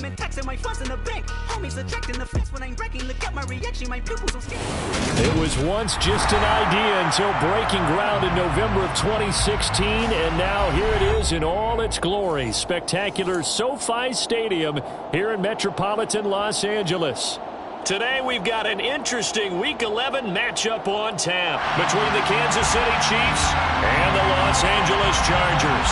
government taxing my funds in the bank. Homies attracting the fence when I'm breaking. Look at my reaction, my pupils are scared. It was once just an idea until breaking ground in November of 2016, and now here it is in all its glory. Spectacular SoFi Stadium here in metropolitan Los Angeles. Today we've got an interesting Week 11 matchup on tap between the Kansas City Chiefs and the Los Angeles Chargers.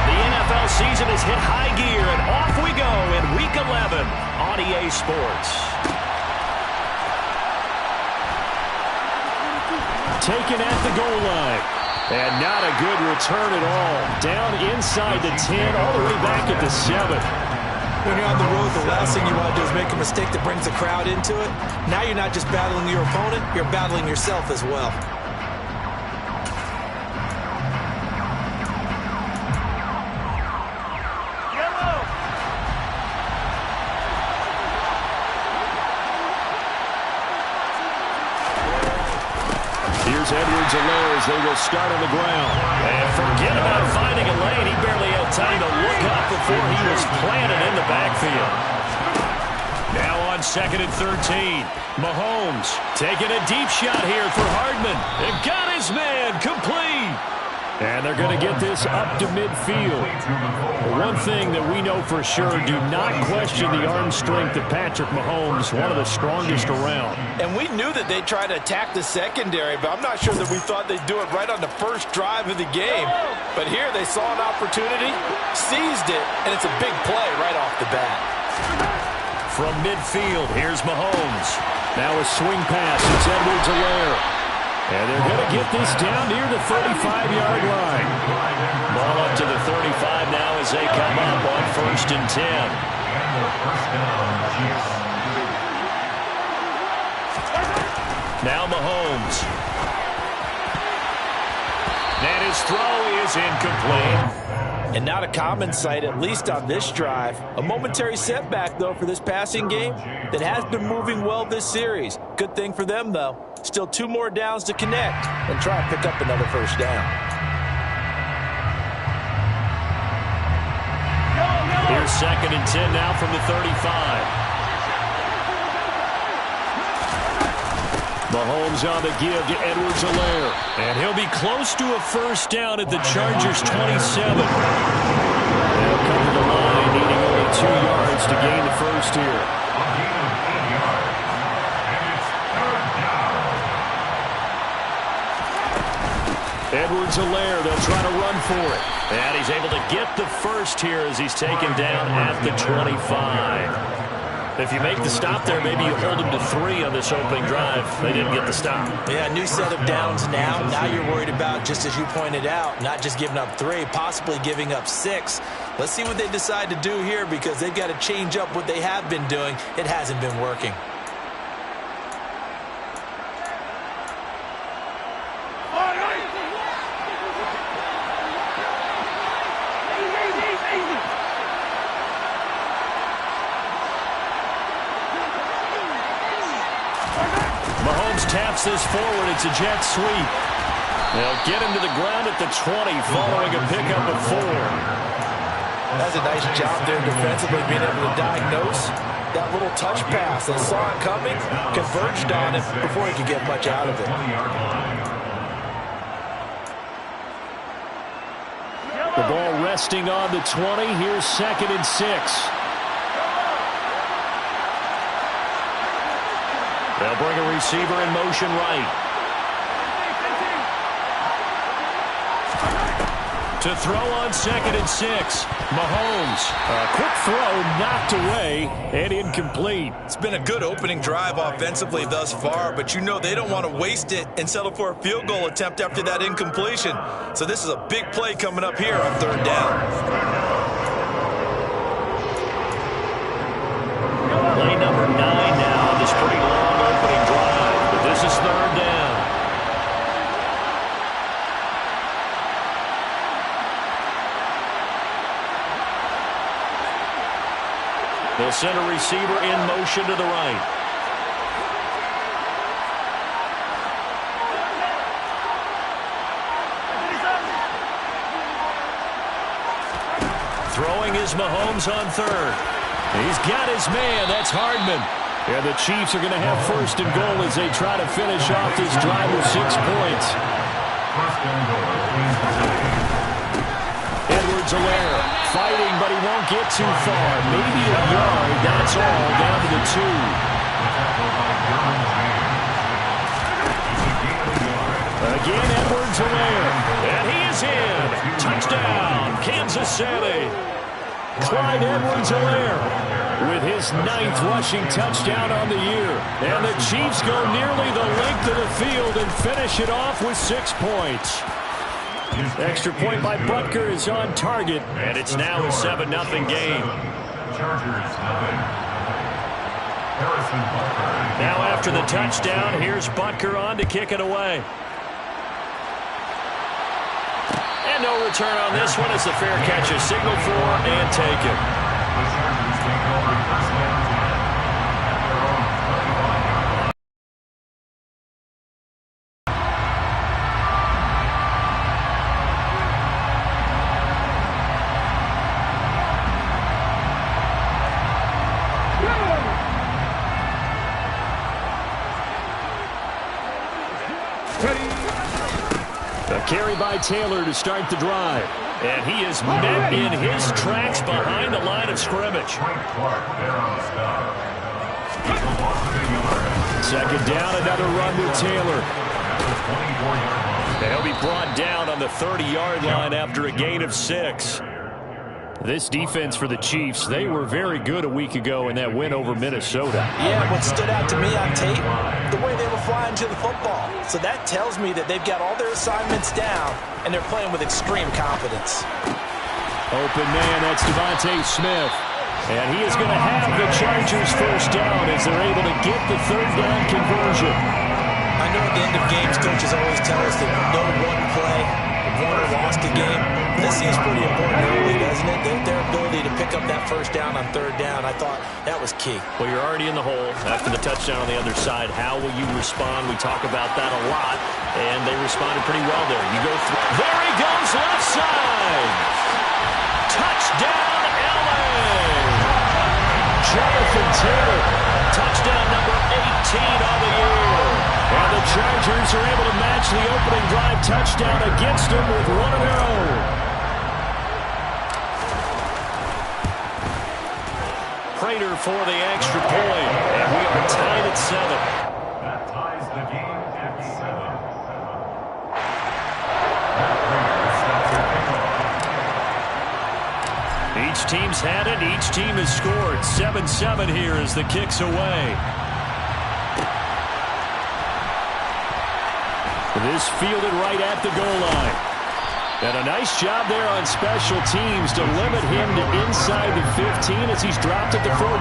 The NFL season has hit high gear, and off we go in Week 11 on EA Sports. Taken at the goal line. And not a good return at all. Down inside the 10, all the way back at the 7. When you're on the road, the last thing you want to do is make a mistake that brings the crowd into it. Now you're not just battling your opponent, you're battling yourself as well. Edwards-Helaire as they will start on the ground. And forget about finding a lane. He barely had time to look up before he was planted in the backfield. Now on 2nd and 13. Mahomes taking a deep shot here for Hardman. And got his man complete. And they're going to get this up to midfield. But one thing that we know for sure, do not question the arm strength of Patrick Mahomes, one of the strongest around. And we knew that they'd try to attack the secondary, but I'm not sure that we thought they'd do it right on the first drive of the game. But here they saw an opportunity, seized it, and it's a big play right off the bat. From midfield, here's Mahomes. Now a swing pass. It's Edwards-Helaire. And they're going to get this down near the 35-yard line. Ball up to the 35 now as they come up on 1st and 10. Now Mahomes. And his throw is incomplete. And not a common sight, at least on this drive. A momentary setback, though, for this passing game that has been moving well this series. Good thing for them, though. Still 2 more downs to connect and try and pick up another first down. Here's 2nd and 10 now from the 35. Mahomes on the give to Edwards-Helaire. And he'll be close to a first down at the Chargers' 27. They'll cover the line, needing only 2 yards to gain the first here. Edwards-Helaire, they'll try to run for it. And he's able to get the first here as he's taken down at the 25. If you make the stop there, maybe you hold him to 3 on this opening drive. They didn't get the stop. Yeah, new set of downs now. Now you're worried about, just as you pointed out, not just giving up 3, possibly giving up 6. Let's see what they decide to do here, because they've got to change up what they have been doing. It hasn't been working. Taps this forward. It's a jet sweep. They'll get him to the ground at the 20 following a pickup of 4. That's a nice job there defensively, being able to diagnose that little touch pass. They saw it coming, converged on it before he could get much out of it. The ball resting on the 20. Here's 2nd and 6. They'll bring a receiver in motion right. To throw on 2nd and 6. Mahomes. A quick throw knocked away and incomplete. It's been a good opening drive offensively thus far, but you know they don't want to waste it and settle for a field goal attempt after that incompletion. So this is a big play coming up here on 3rd down. Play number 9 now on this pretty long opening drive, but this is 3rd down. They'll send a receiver in motion to the right. Throwing is Mahomes on third. He's got his man. That's Hardman. And the Chiefs are going to have first and goal as they try to finish off this drive with 6 points. Edwards-Helaire fighting, but he won't get too far. Maybe a yard. That's all. Down to the 2. Again, Edwards-Helaire. And he is in. Touchdown, Kansas City. Clyde Edwards-Helaire with his 9th rushing touchdown on the year. And the Chiefs go nearly the length of the field and finish it off with 6 points. Extra point by Butker is on target, and it's now a 7-0 game. Now after the touchdown, here's Butker on to kick it away. And no return on this one as the fair catch is signaled for and taken. A carry by Taylor to start the drive. And he is met in his tracks behind the line of scrimmage. Second down, another run with Taylor. And he'll be brought down on the 30-yard line after a gain of 6. This defense for the Chiefs, they were very good a week ago in that win over Minnesota. Yeah, what stood out to me on tape, the way they were flying to the football. So that tells me that they've got all their assignments down, and they're playing with extreme confidence. Open man, that's Devontae Smith. And he is going to have the Chargers first down as they're able to get the third down conversion. I know at the end of games, coaches always tell us that no one play won or lost a game. This seems pretty important early, doesn't it? Their ability to pick up that first down on third down, I thought that was key. Well, you're already in the hole after the touchdown on the other side. How will you respond? We talk about that a lot, and they responded pretty well there. You go through. There he goes, left side. Touchdown, LA. Jonathan Taylor, touchdown number 18 on the year. And the Chargers are able to match the opening drive touchdown against them with one of their own. Prater for the extra point, and we are tied at 7. That ties the game at 7. Each team's had it. Each team has scored. 7-7 here as the kick's away. This fielded right at the goal line. And a nice job there on special teams to limit him to inside the 15 as he's dropped at the 14.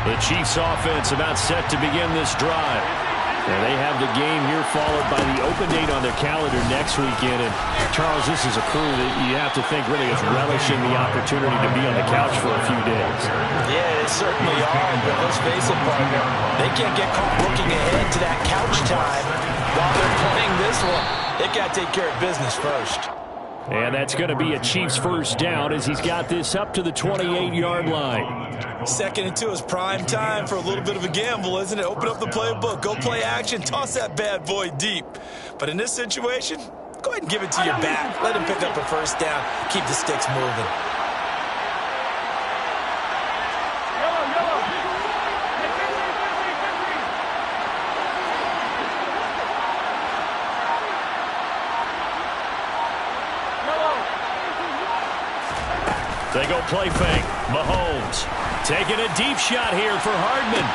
The Chiefs offense about set to begin this drive. And they have the game here followed by the open date on their calendar next weekend. And Charles, this is a crew that you have to think really is relishing the opportunity to be on the couch for a few days. Yeah, they certainly are. But let's face it, partner, they can't get caught looking ahead to that couch time while they're playing this one. They got to take care of business first. And that's going to be a Chiefs first down as he's got this up to the 28-yard line. 2nd and 2 is prime time for a little bit of a gamble, isn't it? Open up the playbook, go play action, toss that bad boy deep. But in this situation, go ahead and give it to your back. Let him pick up a first down. Keep the sticks moving. They go play fake. Mahomes taking a deep shot here for Hardman.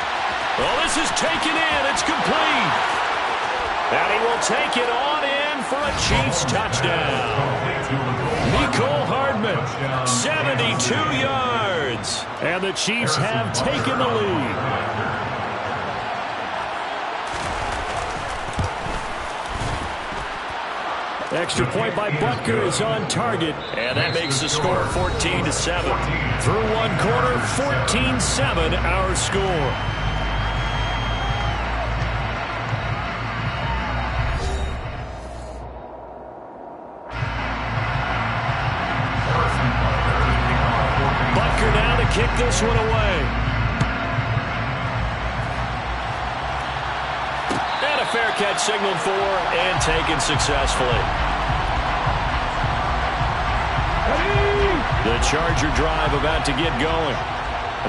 Well, this is taken in. It's complete. And he will take it on in for a Chiefs touchdown. Mecole Hardman, 72 yards. And the Chiefs have taken the lead. Extra point by Butker is on target, and that makes the score 14-7. Through one quarter, 14-7 our score. this one away. And a fair catch signaled for and taken successfully. The Charger drive about to get going.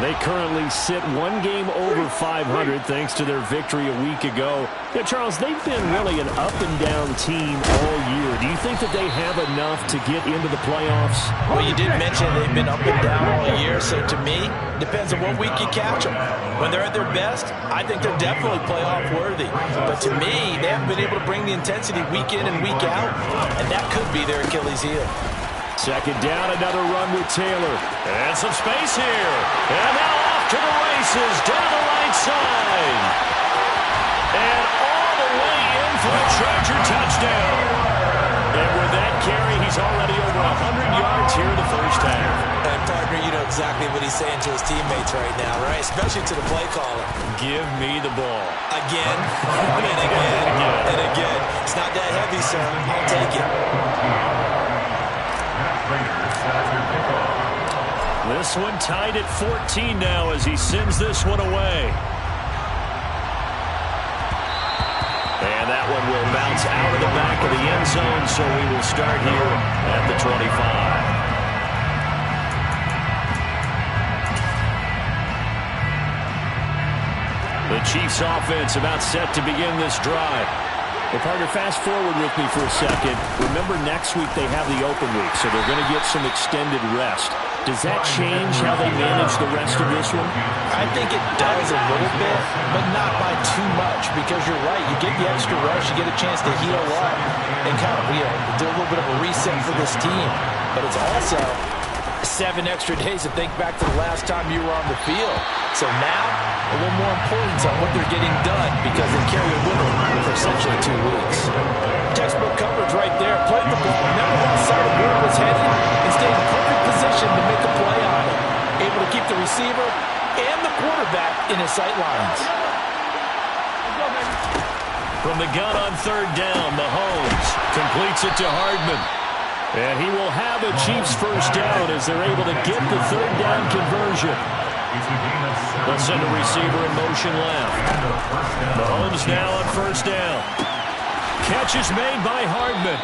They currently sit one game over 500 thanks to their victory a week ago. Yeah, Charles, they've been really an up-and-down team all year. Do you think that they have enough to get into the playoffs? Well, you did mention they've been up and down all year, so to me, depends on what week you catch them. When they're at their best, I think they're definitely playoff worthy. But to me, they haven't been able to bring the intensity week in and week out, and that could be their Achilles heel. Second down, another run with Taylor. And some space here. And now off to the races down the right side. And all the way in for a Charger touchdown. And with that carry, he's already over 100 yards here in the first half. And partner, you know exactly what he's saying to his teammates right now, right? Especially to the play caller. Give me the ball. Again, and again, and again. It's not that heavy, sir. I'll take it. This one tied at 14 now as he sends this one away. And that one will bounce out of the back of the end zone, so we will start here at the 25. The Chiefs offense about set to begin this drive. Well, partner, fast forward with me for a second. Remember, next week they have the open week, so they're going to get some extended rest. Does that change how they manage the rest of this one? I think it does a little bit, but not by too much, because you're right. You get the extra rest, you get a chance to heal up and kind of do a little bit of a reset for this team. But it's also 7 extra days to think back to the last time you were on the field. So now, a little more importance on what they're getting done because they carry it with them for essentially 2 weeks. Textbook coverage right there. Played the ball, never lost sight of where it was headed, and stayed in perfect position to make a play on it. Able to keep the receiver and the quarterback in his sight lines. From the gun on third down, Mahomes completes it to Hardman. And he will have a Chiefs first down as they're able to get the third down conversion. They'll send a receiver in motion left. Mahomes now on first down. Catch is made by Hardman.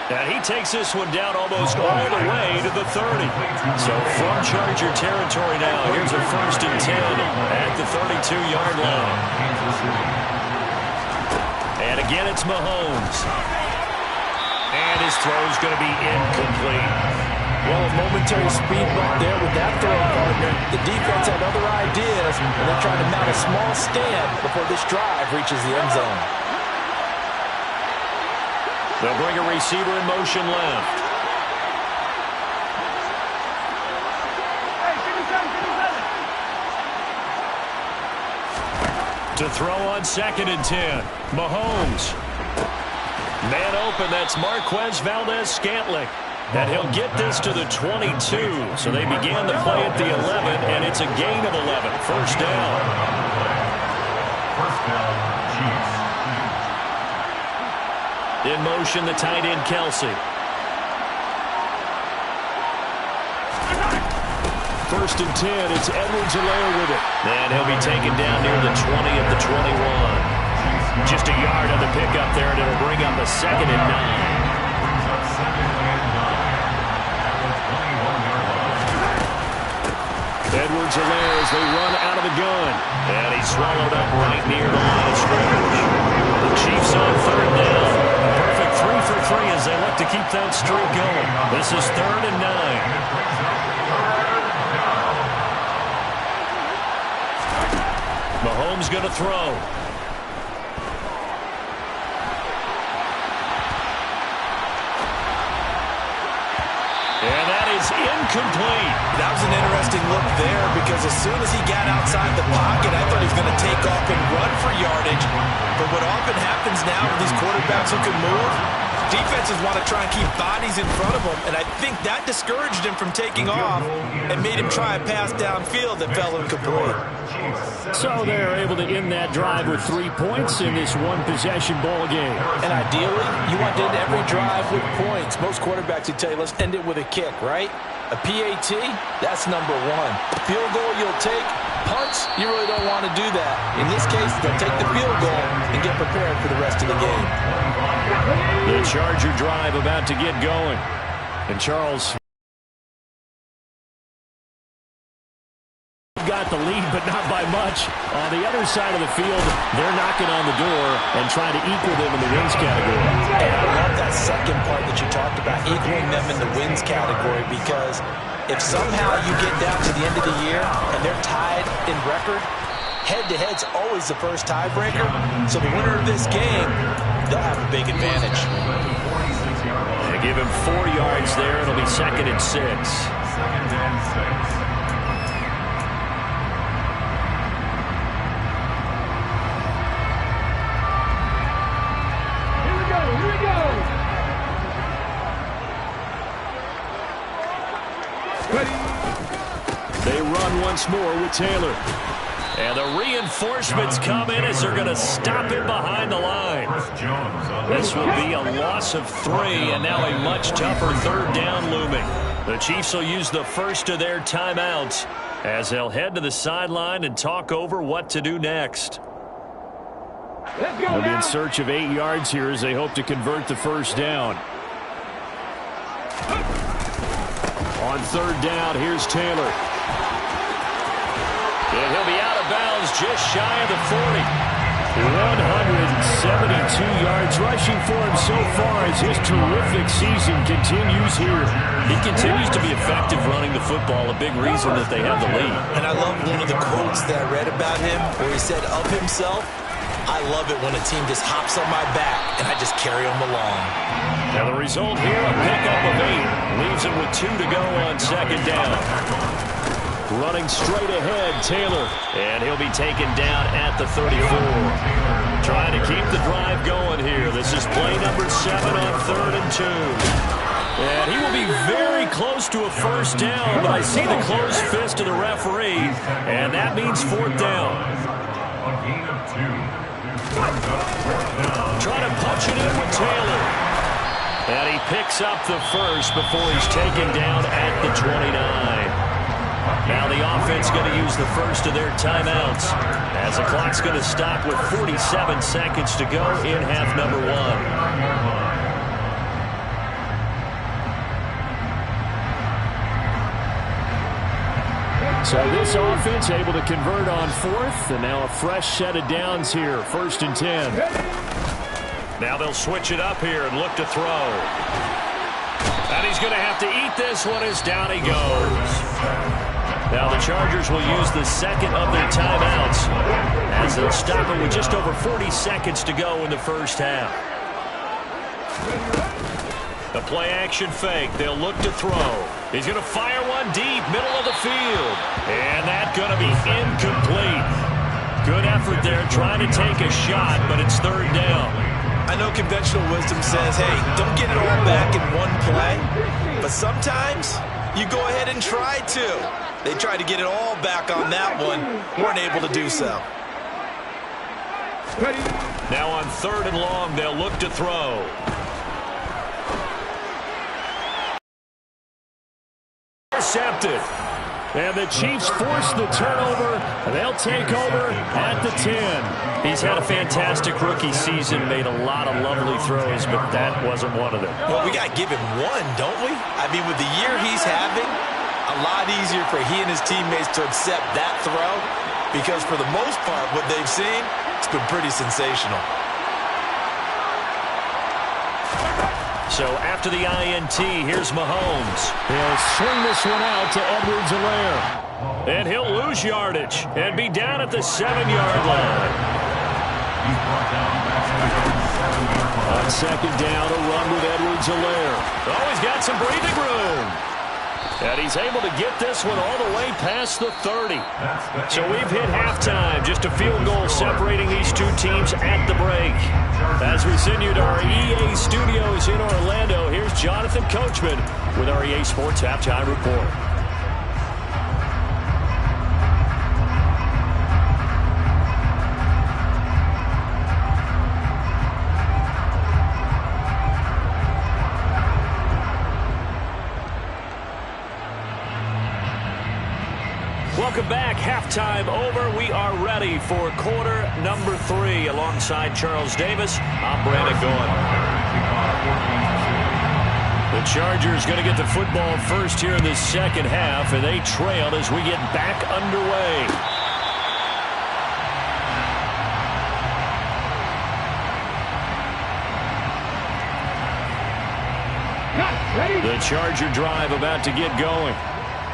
And he takes this one down almost all the way to the 30. So from Charger territory now, here's a 1st and 10 at the 32-yard line. And again, it's Mahomes. And his throw is going to be incomplete. Well, a momentary speed bump there with that throw, partner. The defense had other ideas, and they're trying to mount a small stand before this drive reaches the end zone. They'll bring a receiver in motion left. To throw on 2nd and 10. Mahomes. Man open, that's Marquez Valdez-Scantling. And he'll get this to the 22. So they began the play at the 11, and it's a gain of 11. First down. First down, Chiefs. In motion, the tight end, Kelsey. 1st and 10, it's Edwards-Helaire with it. And he'll be taken down near the 20 at the 21. Just a yard on the pickup there, and it'll bring up a 2nd and 9. Edwards-Helaire as they run out of the gun. And he's swallowed up right near the line of scrimmage. The Chiefs on third down. Perfect 3 for 3 as they look to keep that streak going. This is 3rd and 9. Mahomes going to throw. And that is incomplete. That was an interesting look there because as soon as he got outside the pocket, I thought he was going to take off and run for yardage. But what often happens now with these quarterbacks who can move, Defenses want to try and keep bodies in front of them, and I think that discouraged him from taking off and made him try a pass downfield that fell incomplete. So they're able to end that drive with 3 points in this one-possession ball game. And ideally, you want to end every drive with points. Most quarterbacks would tell you, let's end it with a kick, right? A PAT, that's number one. Field goal you'll take. Punts, you really don't want to do that. In this case, they'll take the field goal and get prepared for the rest of the game. The Charger drive about to get going. And Charles got the lead, but not by much. On the other side of the field, they're knocking on the door and trying to equal them in the wins category. And I love that second part that you talked about, equaling them in the wins category, because if somehow you get down to the end of the year and they're tied in record, head-to-head's always the first tiebreaker. So the winner of this game, they'll have a big advantage. They give him 4 yards there. It'll be 2nd and 6. 2nd and 6. They run once more with Taylor. And the reinforcements come in as they're going to stop him behind the line. This will be a loss of 3, and now a much tougher 3rd down looming. The Chiefs will use the first of their timeouts as they'll head to the sideline and talk over what to do next. They'll be in search of 8 yards here as they hope to convert the first down. On 3rd down, here's Taylor. And he'll be out of bounds just shy of the 40. 172 yards rushing for him so far as his terrific season continues here. He continues to be effective running the football, a big reason that they have the lead. And I love one of the quotes that I read about him where he said of himself, I love it when a team just hops on my back and I just carry them along. Now the result here, a pickup of 8. Leaves him with 2 to go on 2nd down. Running straight ahead, Taylor. And he'll be taken down at the 34. Trying to keep the drive going here. This is play number 7 on 3rd and 2. And he will be very close to a first down, but I see the closed fist of the referee, and that means 4th down. A gain of 2. Trying to punch it in with Taylor. And he picks up the first before he's taken down at the 29. Now the offense going to use the first of their timeouts as the clock's going to stop with 47 seconds to go in half number 1. So this offense able to convert on 4th, and now a fresh set of downs here, 1st and 10. Now they'll switch it up here and look to throw. And he's going to have to eat this one as down he goes. Now the Chargers will use the 2nd of their timeouts as they'll stop it with just over 40 seconds to go in the first half. The play-action fake. They'll look to throw. He's going to fire one deep, middle of the field. And that's going to be incomplete. Good effort there trying to take a shot, but it's 3rd down. I know conventional wisdom says, hey, don't get it all back in one play. But sometimes you go ahead and try to. They tried to get it all back on that one. Weren't able to do so. Now on 3rd and long, they'll look to throw. Intercepted. And the Chiefs force the turnover. They'll take over at the 10. He's had a fantastic rookie season, made a lot of lovely throws, but that wasn't one of them. Well, we got to give him one, don't we? I mean, with the year he's having, a lot easier for he and his teammates to accept that throw because for the most part, what they've seen, it's been pretty sensational. So after the INT, here's Mahomes. He'll swing this one out to Edwards-Helaire. And he'll lose yardage and be down at the 7-yard line. On 2nd down, a run with Edwards-Helaire. Oh, he's got some breathing room. And he's able to get this one all the way past the 30. So we've hit halftime. Just a field goal separating these two teams at the break. As we send you to our EA Studios Studios in Orlando, here's Jonathan Coachman with our EA Sports Halftime Report. Welcome back. Halftime over. We are ready for quarter number 3. Alongside Charles Davis, I'm Brandon Gaudin. The Chargers going to get the football first here in the second half, and they trail as we get back underway. The Charger drive about to get going.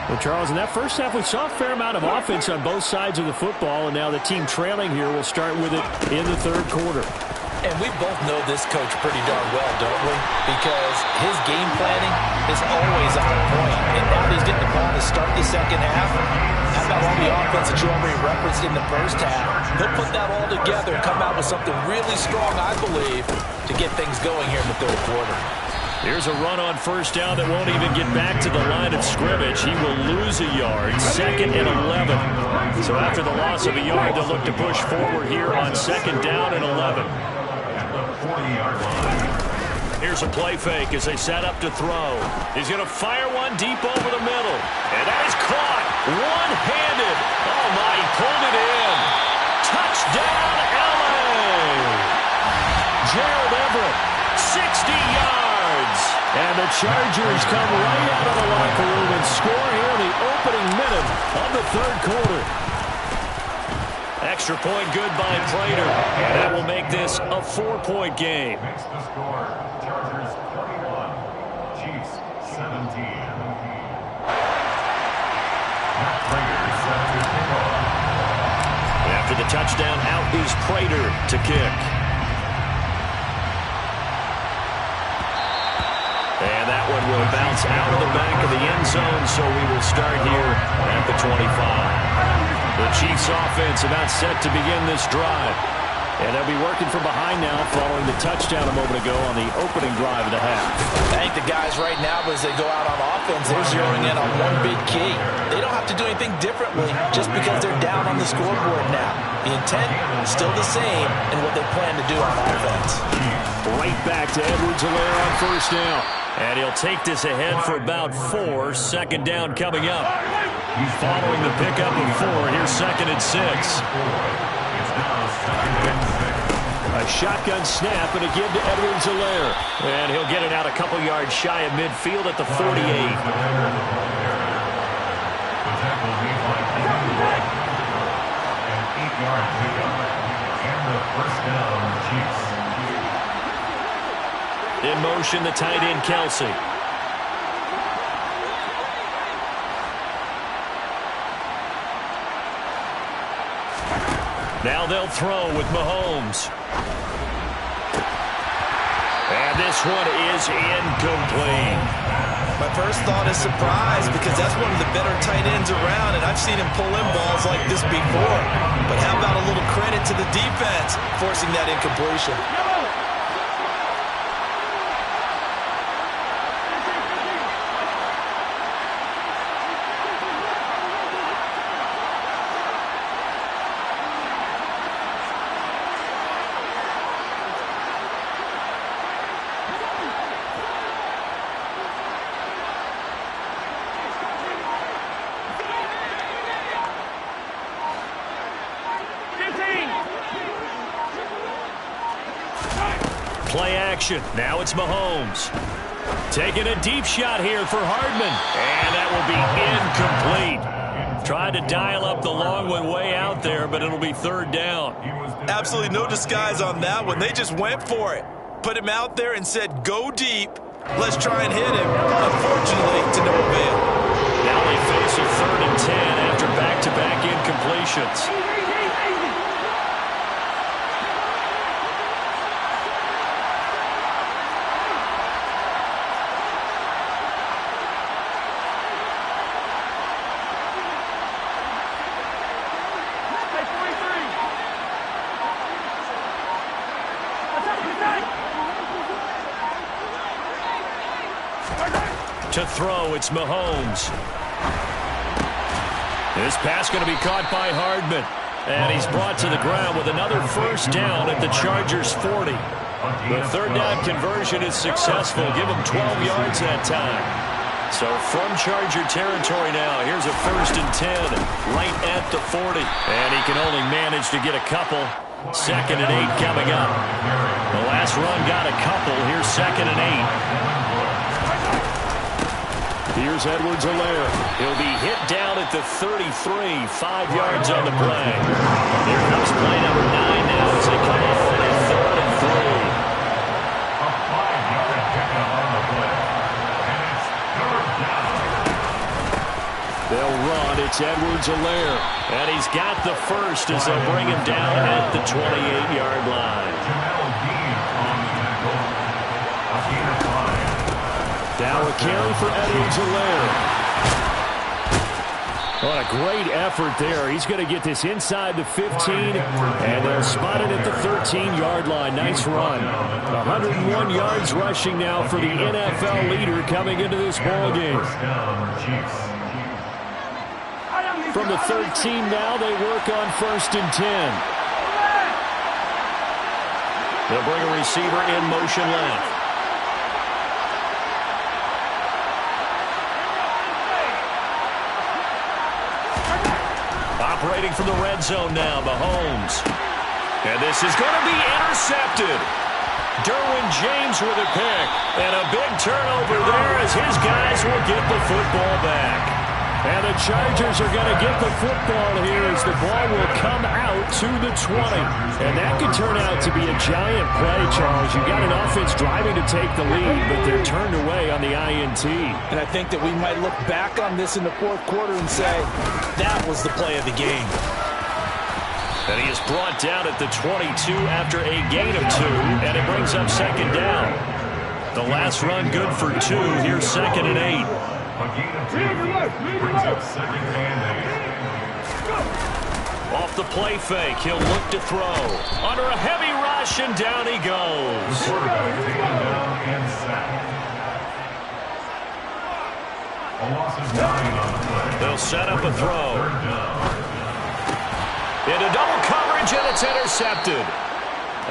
Well, Charles, in that first half, we saw a fair amount of offense on both sides of the football, and now the team trailing here will start with it in the third quarter. And we both know this coach pretty darn well, don't we? Because his game planning is always on point. And now that he's getting the ball to start the second half, how about all the offense that you already referenced in the first half? He'll put that all together and come out with something really strong, I believe, to get things going here in the third quarter. Here's a run on first down that won't even get back to the line of scrimmage. He will lose a yard, 2nd and 11. So after the loss of a yard, they'll look to push forward here on 2nd down and 11. Here's a play fake as they set up to throw. He's going to fire one deep over the middle. And that is caught one-handed. Oh, my, he pulled it in. Touchdown, LA! Gerald Everett, 60 yards. And the Chargers come right out of the locker room and score here in the opening minute of the third quarter. Extra point good by Prater. And that will make this a 4-point game. Makes the score Chargers 31, Chiefs 17. Matt Prater set to kick off. After the touchdown, out is Prater to kick. And that one will bounce out of the back of the end zone, so we will start here at the 25. The Chiefs offense about set to begin this drive. And they'll be working from behind now following the touchdown a moment ago on the opening drive of the half. I think the guys right now, as they go out on offense, they're zeroing in on one big key. They don't have to do anything differently just because they're down on the scoreboard now. The intent is still the same in what they plan to do on offense. Right back to Edwards-Helaire on first down. And he'll take this ahead for about 4. 2nd down coming up. Following the pickup of 4, here's 2nd and 6. A shotgun snap and a give to Edwards-Helaire. And he'll get it out a couple yards shy of midfield at the 48. An 8-yard pickup. And the first down, Chiefs. In motion, the tight end, Kelsey. Now they'll throw with Mahomes. And this one is incomplete. My first thought is surprise because that's one of the better tight ends around, and I've seen him pull in balls like this before. But how about a little credit to the defense forcing that incompletion? Play action. Now it's Mahomes. Taking a deep shot here for Hardman. And that will be incomplete. Tried to dial up the long one way out there, but it'll be 3rd down. Absolutely no disguise on that one. They just went for it. Put him out there and said, go deep. Let's try and hit him. Unfortunately, to no avail. Now they face a 3rd and 10 after back-to-back incompletions. To throw, it's Mahomes. This pass going to be caught by Hardman. And he's brought to the ground with another first down at the Chargers' 40. The third down conversion is successful. Give him 12 yards that time. So from Charger territory now, here's a 1st and 10 right at the 40. And he can only manage to get a couple. 2nd and 8 coming up. The last run got a couple. Here's 2nd and 8. Here's Edwards-Helaire. He'll be hit down at the 33, 5 yards on the play. Here comes play number 9 now as they come up on a 3rd and 3. A 5-yard pickup on the play. And it's 3rd down. They'll run. It's Edwards-Helaire. And he's got the first as they'll bring him down at the 28-yard line. Jamel Dean on the tackle. A gain of 5. Now a carry for Edwards-Helaire. What a great effort there. He's going to get this inside the 15, and they'll spot it at the 13-yard line. Nice run. 101 yards rushing now for the NFL leader coming into this ball game. From the 13 now, they work on 1st and 10. They'll bring a receiver in motion left. Operating from the red zone now, Mahomes. And this is going to be intercepted. Derwin James with a pick. And a big turnover there as his guys will get the football back. And the Chargers are going to get the football here as the ball will come out to the 20. And that could turn out to be a giant play, Charles. You've got an offense driving to take the lead, but they're turned away on the INT. And I think that we might look back on this in the 4th quarter and say, that was the play of the game. And he is brought down at the 22 after a gain of 2, and it brings up 2nd down. The last run good for 2. Here's 2nd and 8. A gain of 2 brings up 2nd and 8. Off the play fake, he'll look to throw. Under a heavy rush, and down he goes. Quarterback taken down and sacked. A loss of 9 on the play. They'll set up a throw. 3rd down. Into double coverage, and it's intercepted.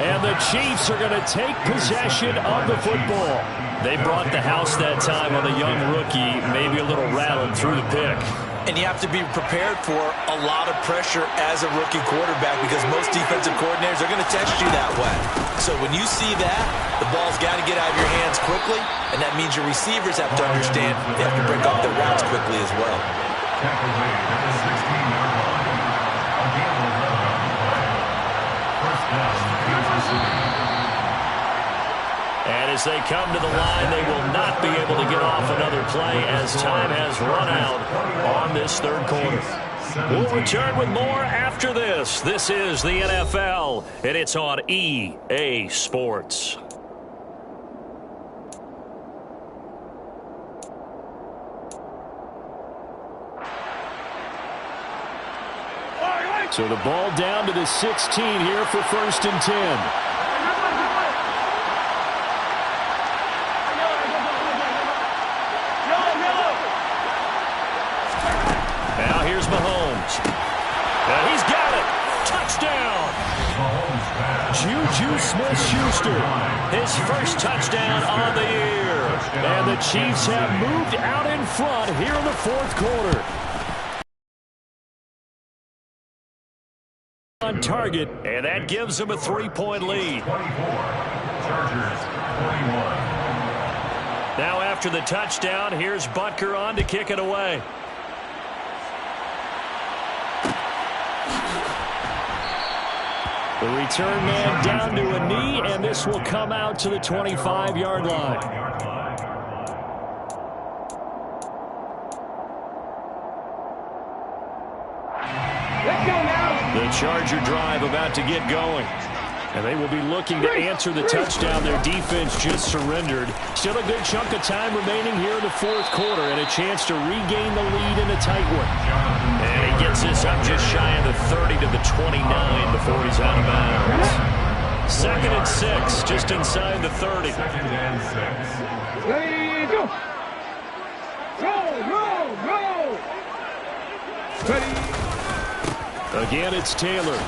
And the Chiefs are going to take possession of the football. They brought the house that time on the young rookie, maybe a little rattled through the pick. And you have to be prepared for a lot of pressure as a rookie quarterback because most defensive coordinators are going to test you that way. So when you see that, the ball's got to get out of your hands quickly, and that means your receivers have to understand they have to break up their routes quickly as well. Tackle made at the 16-yard line. A gain of 11 on the play. 1st down, Kansas City. And as they come to the line, they will not be able to get off another play as time has run out on this 3rd quarter. We'll return with more after this. This is the NFL, and it's on EA Sports. So the ball down to the 16 here for 1st and 10. Now here's Mahomes. And he's got it. Touchdown. Juju Smith-Schuster. His first touchdown on the year. And the Chiefs have moved out in front here in the 4th quarter. On target. And that gives them a 3-point lead. 24. Chargers 21. Now after the touchdown, here's Butker on to kick it away. The return man down to a knee, and this will come out to the 25-yard line. The Charger drive about to get going. And they will be looking to answer the touchdown. Their defense just surrendered. Still a good chunk of time remaining here in the 4th quarter and a chance to regain the lead in a tight one. And he gets this up just shy of the 30 to the 29 before he's out of bounds. 2nd and 6, just inside the 30. 2nd and 6. Again, it's Taylor.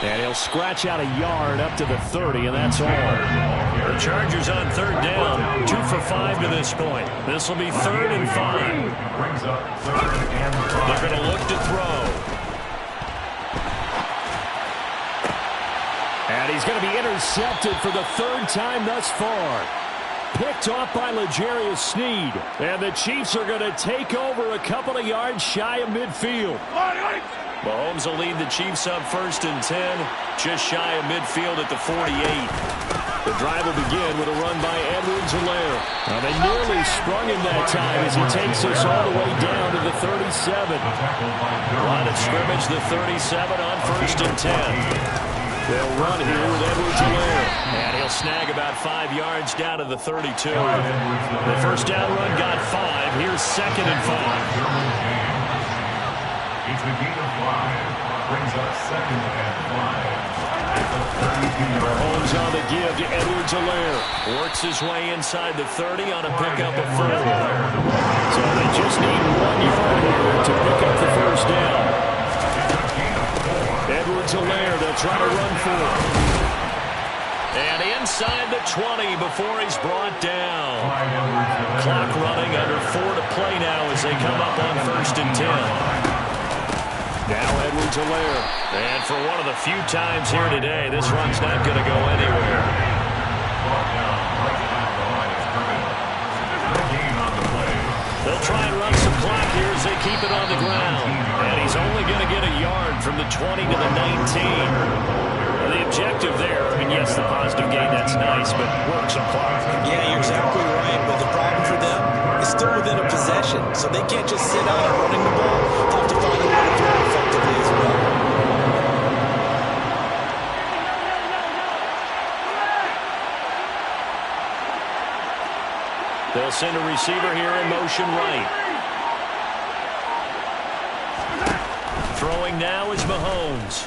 And he'll scratch out a yard up to the 30, and that's all. The Chargers on third down, 2 for 5 to this point. This will be 3rd and 5. Brings up 3rd and 5. They're going to look to throw. And he's going to be intercepted for the 3rd time thus far. Picked off by L'Jarius Sneed. And the Chiefs are going to take over a couple of yards shy of midfield. Mahomes will lead the Chiefs up 1st and 10, just shy of midfield at the 48. The drive will begin with a run by Edwards-Helaire. Now they nearly sprung him that time as he takes us all the way down to the 37. Line of scrimmage, the 37 on 1st and 10. They'll run here with Edwards-Helaire. And he'll snag about 5 yards down to the 32. The first down run got 5. Here's 2nd and 5. It's a gain of 5. Brings up 2nd and 5. At the 32-yard line. Mahomes on the give to Edwards-Helaire. Works his way inside the 30 on a pickup of 4. So they just need 1 yard here to pick up the first down. Edwards-Helaire, they'll try to run for it. And inside the 20 before he's brought down. Clock running, under 4 to play now as they come up on 1st and 10. Now Edwards-Helaire. And for one of the few times here today, this run's not going to go anywhere. They'll try and run some clock here as they keep it on the ground. And he's only going to get a yard from the 20 to the 19. The objective there, I mean, yes, the positive gain, that's nice, but work some clock. Yeah, you're exactly right, but the problem for them is still within a possession, so they can't just sit out on running the ball. They'll have to find a way to throw effectively as well. They'll send a receiver here in motion right. Throwing now is Mahomes.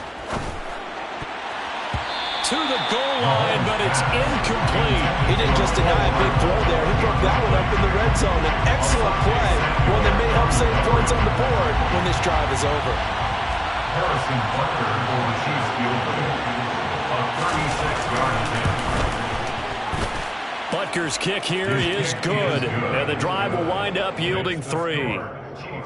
To the goal line, but it's incomplete. He didn't just deny a big throw there. He broke that one up in the red zone. An excellent play, one that may help save points on the board when this drive is over. Harrison Butker for the Chiefs field goal. A 36-yard attempt. Butker's kick here is good, and the drive will wind up yielding 3.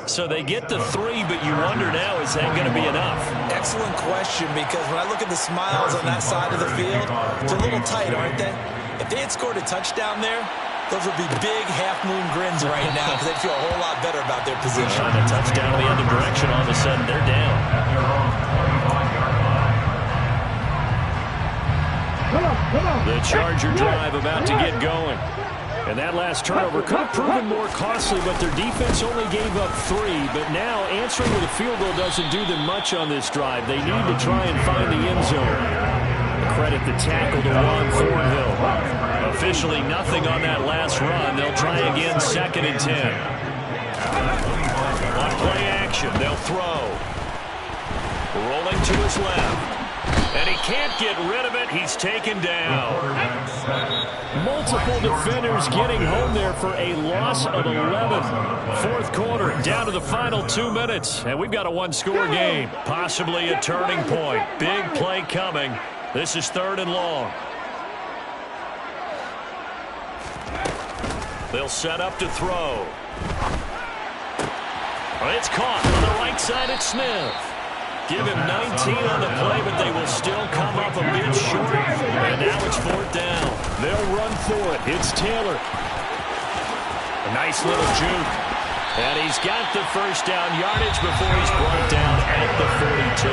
So they get to 3, but you wonder now, is that going to be enough? Excellent question, because when I look at the smiles on that side of the field, they're a little tight, aren't they? If they had scored a touchdown there, those would be big half-moon grins right now because they'd feel a whole lot better about their position. And a touchdown in the other direction, all of a sudden they're down. The Charger drive about to get going. And that last turnover could have proven more costly, but their defense only gave up 3. But now answering with a field goal doesn't do them much on this drive. They need to try and find the end zone. Credit the tackle to Ron Thornhill. Officially nothing on that last run. They'll try again 2nd and 10. On play action, they'll throw. Rolling to his left. And he can't get rid of it. He's taken down. Multiple defenders getting home there for a loss of 11. 4th quarter, down to the final 2 minutes. And we've got a 1-score game. Possibly a turning point. Big play coming. This is 3rd and long. They'll set up to throw. It's caught on the right side at Smith. Give him 19 on the play, but they will still come up a bit short. And now it's 4th down. They'll run for it. It's Taylor. A nice little juke. And he's got the first down yardage before he's brought down at the 42.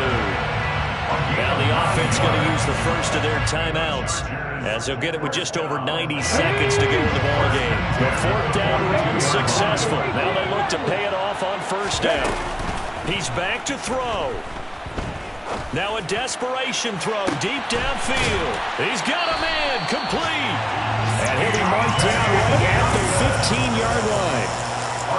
Now the offense going to use the first of their timeouts as they'll get it with just over 90 seconds to go in the ballgame. The 4th down run successful. Now they look to pay it off on 1st down. He's back to throw. Now a desperation throw deep downfield. He's got a man, complete. And he'll be marked down right at the 15-yard line.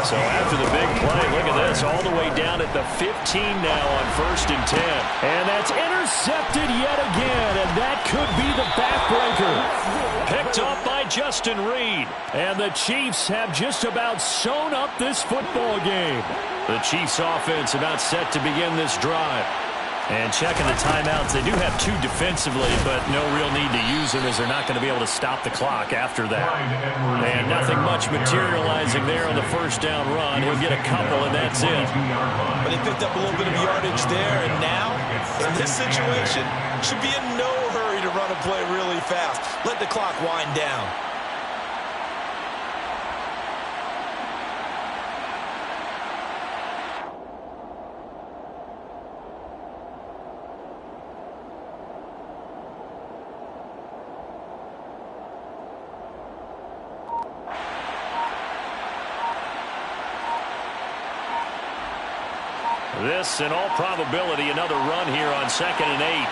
So after the big play, look at this, all the way down at the 15 now on 1st and 10. And that's intercepted yet again, and that could be the backbreaker. Picked up by Justin Reed. And the Chiefs have just about sewn up this football game. The Chiefs offense about set to begin this drive. And checking the timeouts, they do have 2 defensively, but no real need to use them as they're not going to be able to stop the clock after that. And nothing much materializing there on the 1st down run. He'll get a couple, and that's it. But they picked up a little bit of yardage there, and now, in this situation, should be in no hurry to run a play really fast. Let the clock wind down. This, in all probability, another run here on 2nd and 8.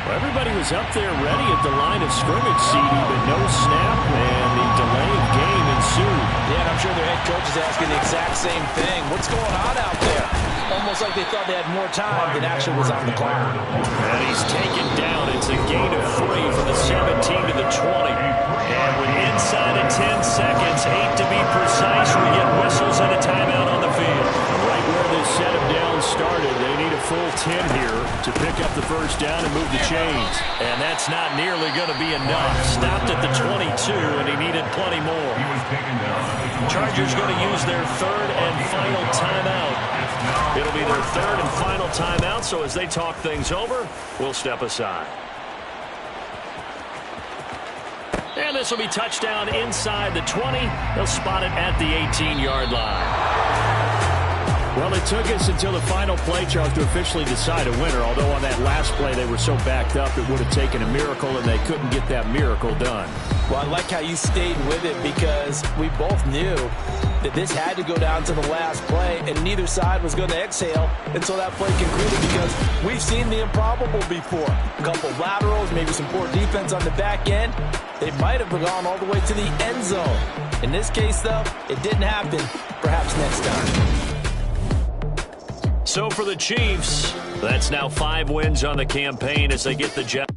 Well, everybody was up there ready at the line of scrimmage, CD, but no snap, and the delay of game ensued. Yeah, and I'm sure their head coach is asking the exact same thing. What's going on out there? Almost like they thought they had more time than actually was on the clock. And he's taken down. It's a gain of 3 from the 17 to the 20. And with inside of 10 seconds, 8 to be precise, we get whistles and a timeout on the field. Right where this set of downs started, they need a full 10 here to pick up the 1st down and move the chains. And that's not nearly going to be enough. Stopped at the 22, and he needed plenty more. Chargers going to use their 3rd and final timeout. It'll be their 3rd and final timeout, so as they talk things over, we'll step aside. And this will be touchdown inside the 20. They'll spot it at the 18-yard line. Well, it took us until the final play, Charles, to officially decide a winner, although on that last play they were so backed up it would have taken a miracle, and they couldn't get that miracle done. Well, I like how you stayed with it because we both knew that this had to go down to the last play, and neither side was going to exhale until that play concluded because we've seen the improbable before. A couple laterals, maybe some poor defense on the back end. They might have gone all the way to the end zone. In this case, though, it didn't happen. Perhaps next time. So for the Chiefs, that's now 5 wins on the campaign as they get the job.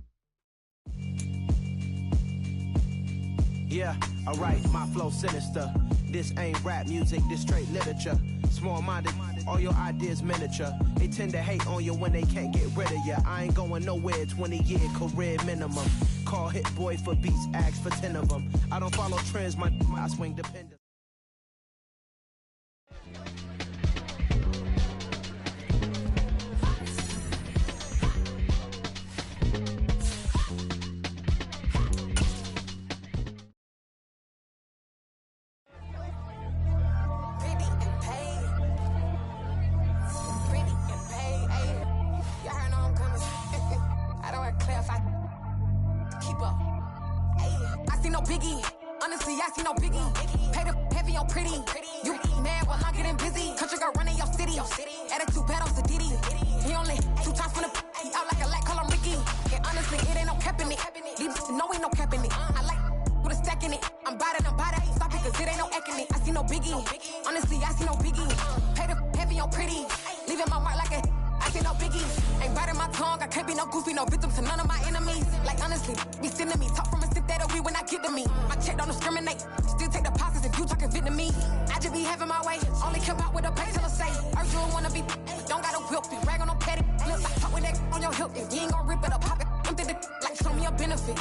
Yeah, alright, my flow sinister. This ain't rap music, this straight literature. Small-minded, all your ideas miniature. They tend to hate on you when they can't get rid of you. I ain't going nowhere, 20-year career minimum. Call Hit Boy for beats, ask for 10 of them. I don't follow trends, my swing dependent.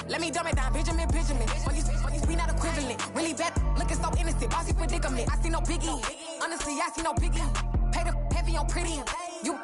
Let me dumb it down, Benjamin. We not equivalent. Really bad, looking so innocent. Bossy predicament. I see no biggie. Honestly, I see no biggie. Pay the heavy on pretty. You